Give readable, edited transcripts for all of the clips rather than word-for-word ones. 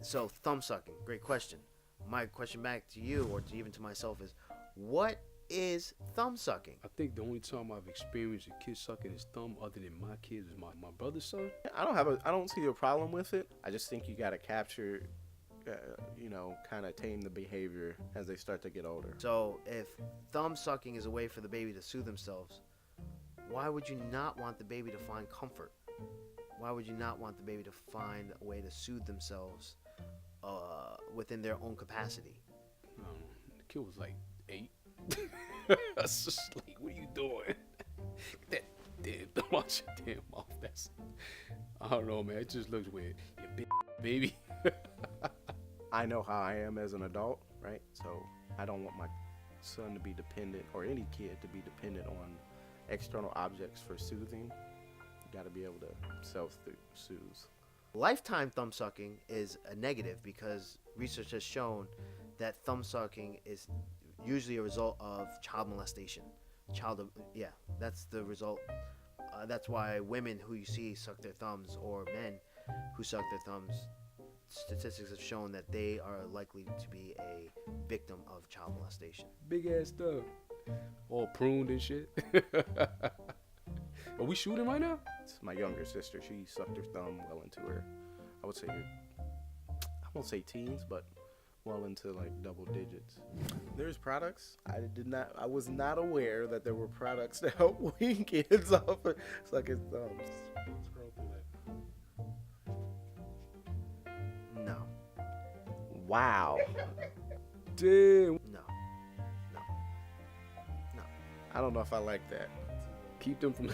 So thumb sucking, great question. My question back to you, or even to myself, is what is thumb sucking? I think the only time I've experienced a kid sucking his thumb other than my kids is my brother's son. I don't see a problem with it. I just think you got to capture, kind of tame the behavior as they start to get older. So if thumb sucking is a way for the baby to soothe themselves, why would you not want the baby to find comfort? Why would you not want the baby to find a way to soothe themselves within their own capacity? The kid was like 8. I was just like, what are you doing? Don't watch your damn mouth. I don't know, man. It just looks weird. You big baby. I know how I am as an adult, right? So I don't want my son to be dependent, or any kid to be dependent on external objects for soothing. You got to be able to self-soothe. Lifetime thumb sucking is a negative because research has shown that thumb sucking is usually a result of child molestation. That's the result. That's why women who you see suck their thumbs, or men who suck their thumbs, statistics have shown that they are likely to be a victim of child molestation. Big ass thumb. All pruned and shit. Are we shooting right now? It's my younger sister. She sucked her thumb well into her, I won't say teens, but well into like double digits. There's products. I was not aware that there were products to help wean kids off of sucking thumbs. Scroll through that. No. Wow. Damn. No. I don't know if I like that. Keep them from.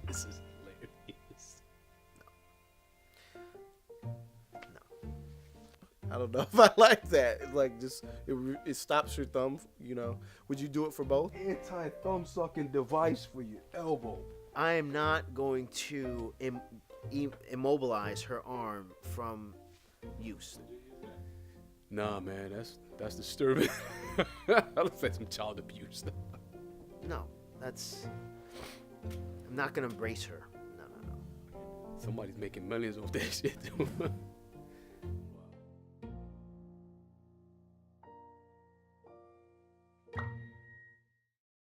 This is hilarious. No. I don't know if I like that. It's like it stops your thumb. Would you do it for both? Anti-thumb sucking device for your elbow. I am not going to immobilize her arm from use. Nah, man, that's disturbing. That looks like some child abuse. No, I'm not gonna embrace her. No. Somebody's making millions off that shit.